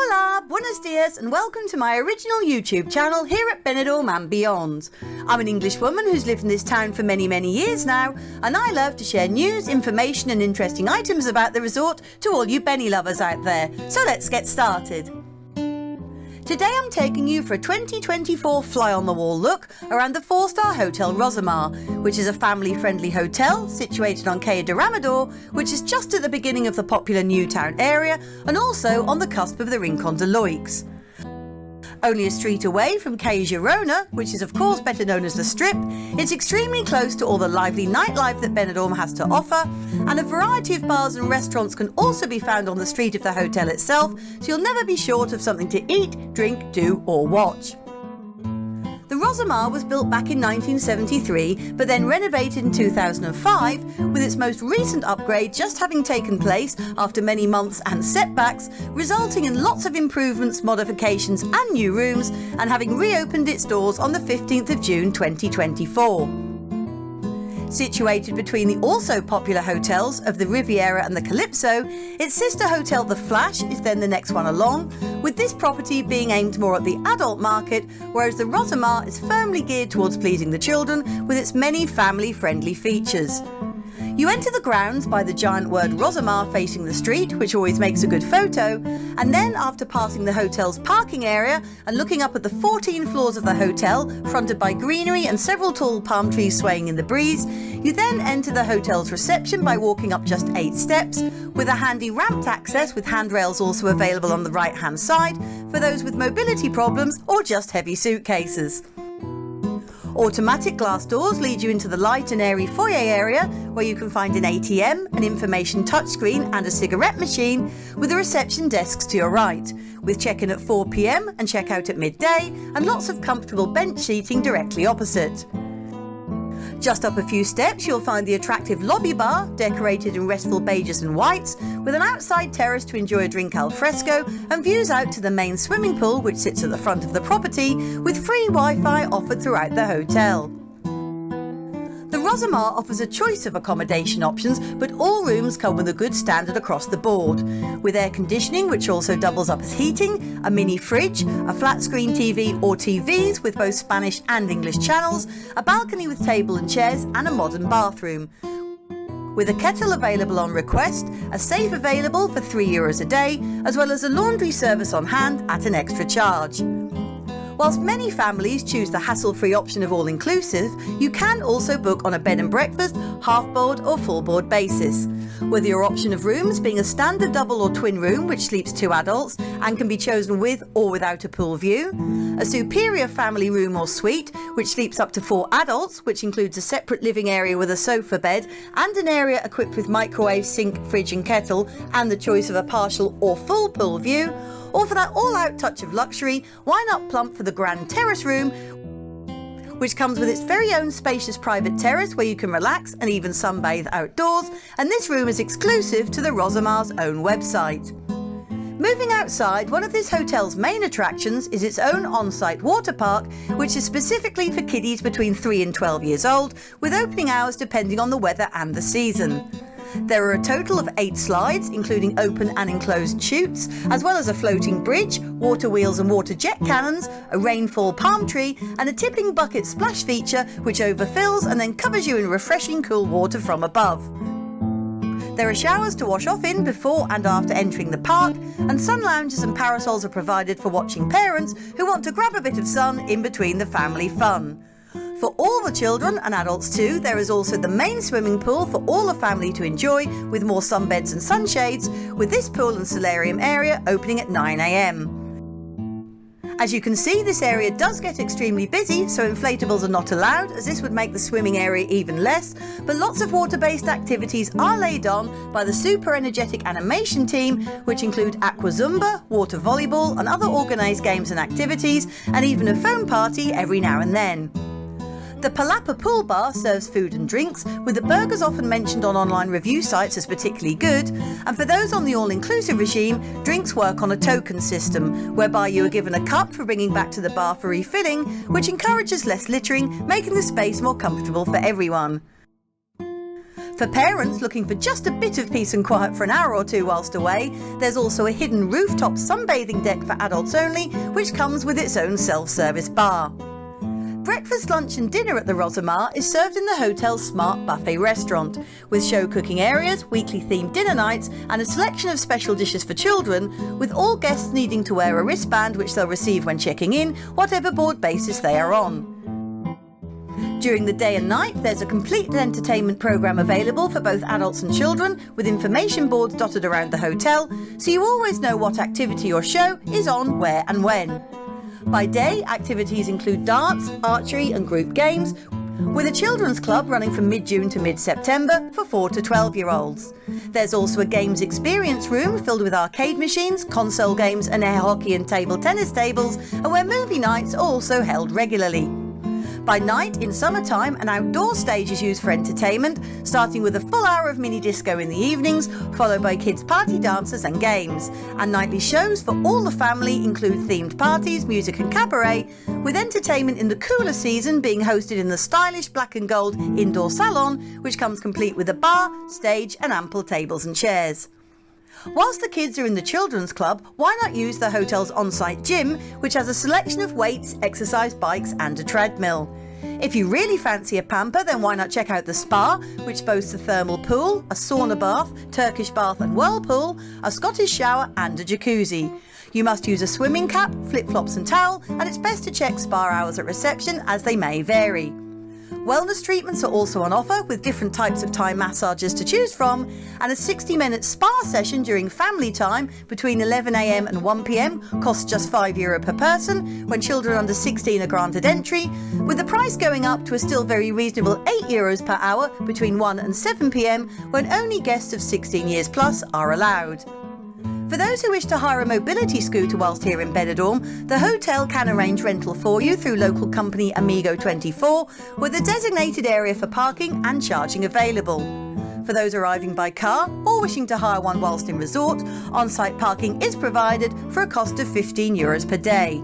Hola, buenos dias and welcome to my original YouTube channel here at Benidorm and beyond. I'm an English woman who's lived in this town for many years now, and I love to share news, information and interesting items about the resort to all you Benny lovers out there. So let's get started. Today I'm taking you for a 2024 fly-on-the-wall look around the 4-star Hotel Rosamar, which is a family-friendly hotel situated on Quai de Ramador, which is just at the beginning of the popular New Town area and also on the cusp of the Rincon de Loix. Only a street away from Quai Girona, which is of course better known as the Strip, it's extremely close to all the lively nightlife that Benidorm has to offer, and a variety of bars and restaurants can also be found on the street of the hotel itself, so you'll never be short of something to eat, drink, do or watch. The Rosamar was built back in 1973, but then renovated in 2005, with its most recent upgrade just having taken place after many months and setbacks, resulting in lots of improvements, modifications and new rooms, and having reopened its doors on the 15th of June 2024. Situated between the also popular hotels of the Riviera and the Calypso, its sister hotel The Flash is then the next one along, with this property being aimed more at the adult market, whereas the Rosamar is firmly geared towards pleasing the children with its many family-friendly features. You enter the grounds by the giant word Rosamar facing the street, which always makes a good photo, and then after passing the hotel's parking area and looking up at the 14 floors of the hotel, fronted by greenery and several tall palm trees swaying in the breeze, you then enter the hotel's reception by walking up just 8 steps, with a handy ramped access with handrails also available on the right-hand side for those with mobility problems or just heavy suitcases. Automatic glass doors lead you into the light and airy foyer area, where you can find an ATM, an information touchscreen and a cigarette machine, with the reception desks to your right, with check-in at 4 p.m. and check-out at midday, and lots of comfortable bench seating directly opposite. Just up a few steps you'll find the attractive lobby bar, decorated in restful beiges and whites, with an outside terrace to enjoy a drink al fresco and views out to the main swimming pool, which sits at the front of the property, with free Wi-Fi offered throughout the hotel. The Rosamar offers a choice of accommodation options, but all rooms come with a good standard across the board, with air conditioning which also doubles up as heating, a mini fridge, a flat screen TV or TVs with both Spanish and English channels, a balcony with table and chairs and a modern bathroom. With a kettle available on request, a safe available for €3 a day, as well as a laundry service on hand at an extra charge. Whilst many families choose the hassle-free option of all-inclusive, you can also book on a bed and breakfast, half-board or full-board basis, with your option of rooms being a standard double or twin room which sleeps 2 adults and can be chosen with or without a pool view, a superior family room or suite which sleeps up to 4 adults, which includes a separate living area with a sofa bed and an area equipped with microwave, sink, fridge and kettle, and the choice of a partial or full pool view. Or for that all-out touch of luxury, why not plump for the grand terrace room, which comes with its very own spacious private terrace where you can relax and even sunbathe outdoors, and this room is exclusive to the Rosamar's own website. Moving outside, one of this hotel's main attractions is its own on-site water park, which is specifically for kiddies between 3 and 12 years old, with opening hours depending on the weather and the season. There are a total of 8 slides, including open and enclosed chutes, as well as a floating bridge, water wheels and water jet cannons, a rainfall palm tree, and a tipping bucket splash feature which overfills and then covers you in refreshing cool water from above. There are showers to wash off in before and after entering the park, and sun lounges and parasols are provided for watching parents who want to grab a bit of sun in between the family fun. For all the children and adults too, there is also the main swimming pool for all the family to enjoy, with more sunbeds and sunshades, with this pool and solarium area opening at 9 a.m. As you can see, this area does get extremely busy, so inflatables are not allowed, as this would make the swimming area even less, but lots of water-based activities are laid on by the super energetic animation team, which include aqua zumba, water volleyball and other organised games and activities, and even a foam party every now and then. The Palapa Pool Bar serves food and drinks, with the burgers often mentioned on online review sites as particularly good, and for those on the all-inclusive regime, drinks work on a token system, whereby you are given a cup for bringing back to the bar for refilling, which encourages less littering, making the space more comfortable for everyone. For parents looking for just a bit of peace and quiet for an hour or two whilst away, there's also a hidden rooftop sunbathing deck for adults only, which comes with its own self-service bar. Breakfast, lunch and dinner at the Rosamar is served in the hotel's smart buffet restaurant, with show cooking areas, weekly themed dinner nights and a selection of special dishes for children, with all guests needing to wear a wristband which they'll receive when checking in, whatever board basis they are on. During the day and night, there's a complete entertainment programme available for both adults and children, with information boards dotted around the hotel, so you always know what activity or show is on, where and when. By day, activities include darts, archery and group games, with a children's club running from mid-June to mid-September for 4 to 12-year-olds. There's also a games experience room filled with arcade machines, console games and air hockey and table tennis tables, and where movie nights are also held regularly. By night, in summertime, an outdoor stage is used for entertainment, starting with a full hour of mini disco in the evenings, followed by kids' party dances and games. And nightly shows for all the family include themed parties, music and cabaret, with entertainment in the cooler season being hosted in the stylish black and gold indoor salon, which comes complete with a bar, stage and ample tables and chairs. Whilst the kids are in the children's club, why not use the hotel's on-site gym, which has a selection of weights, exercise bikes and a treadmill. If you really fancy a pamper, then why not check out the spa, which boasts a thermal pool, a sauna bath, Turkish bath and whirlpool, a Scottish shower and a jacuzzi. You must use a swimming cap, flip-flops and towel, and it's best to check spa hours at reception as they may vary. Wellness treatments are also on offer, with different types of Thai massages to choose from, and a 60-minute spa session during family time between 11 AM and 1 PM costs just €5 per person, when children under 16 are granted entry, with the price going up to a still very reasonable €8 per hour between 1 and 7 PM, when only guests of 16 years plus are allowed. For those who wish to hire a mobility scooter whilst here in Benidorm, the hotel can arrange rental for you through local company Amigo24, with a designated area for parking and charging available. For those arriving by car or wishing to hire one whilst in resort, on-site parking is provided for a cost of €15 per day.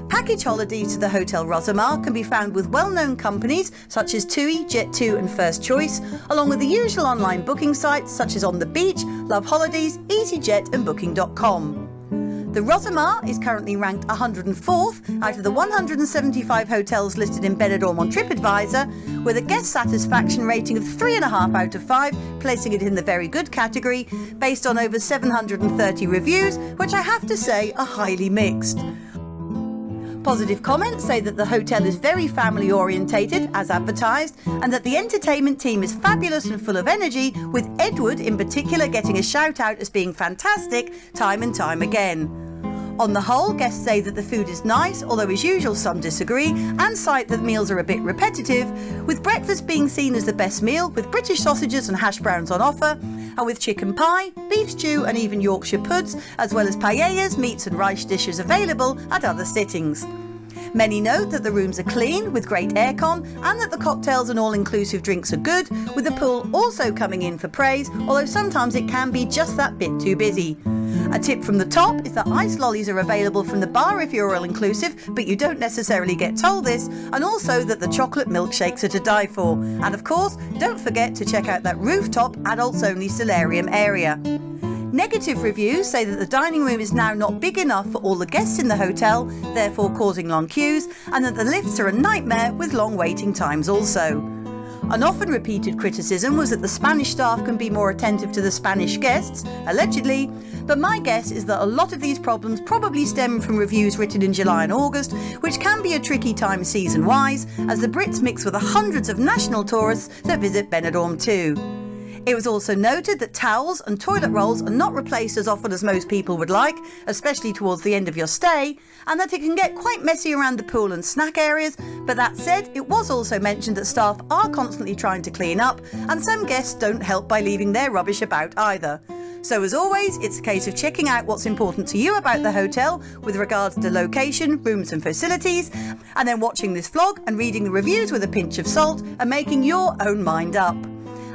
Package holidays to the Hotel Rosamar can be found with well-known companies such as TUI, Jet2 and First Choice, along with the usual online booking sites such as On the Beach, Love Holidays, EasyJet and Booking.com. The Rosamar is currently ranked 104th out of the 175 hotels listed in Benidorm on TripAdvisor, with a guest satisfaction rating of 3.5 out of 5, placing it in the very good category, based on over 730 reviews, which I have to say are highly mixed. Positive comments say that the hotel is very family orientated as advertised, and that the entertainment team is fabulous and full of energy, with Edward in particular getting a shout out as being fantastic time and time again. On the whole, guests say that the food is nice, although as usual some disagree, and cite that meals are a bit repetitive, with breakfast being seen as the best meal, with British sausages and hash browns on offer, and with chicken pie, beef stew and even Yorkshire puds, as well as paellas, meats and rice dishes available at other sittings. Many note that the rooms are clean, with great aircon, and that the cocktails and all-inclusive drinks are good, with the pool also coming in for praise, although sometimes it can be just that bit too busy. A tip from the top is that ice lollies are available from the bar if you're all-inclusive, but you don't necessarily get told this, and also that the chocolate milkshakes are to die for. And of course, don't forget to check out that rooftop adults-only solarium area. Negative reviews say that the dining room is now not big enough for all the guests in the hotel, therefore causing long queues, and that the lifts are a nightmare with long waiting times also. An often repeated criticism was that the Spanish staff can be more attentive to the Spanish guests, allegedly, but my guess is that a lot of these problems probably stem from reviews written in July and August, which can be a tricky time season-wise, as the Brits mix with the hundreds of national tourists that visit Benidorm too. It was also noted that towels and toilet rolls are not replaced as often as most people would like, especially towards the end of your stay, and that it can get quite messy around the pool and snack areas, but that said, it was also mentioned that staff are constantly trying to clean up, and some guests don't help by leaving their rubbish about either. So as always, it's a case of checking out what's important to you about the hotel with regards to location, rooms and facilities, and then watching this vlog and reading the reviews with a pinch of salt and making your own mind up.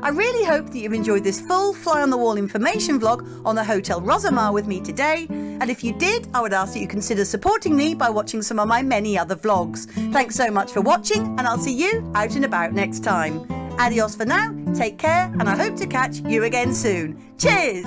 I really hope that you've enjoyed this full fly-on-the-wall information vlog on the Hotel Rosamar with me today, and if you did, I would ask that you consider supporting me by watching some of my many other vlogs. Thanks so much for watching, and I'll see you out and about next time. Adios for now, take care, and I hope to catch you again soon. Cheers!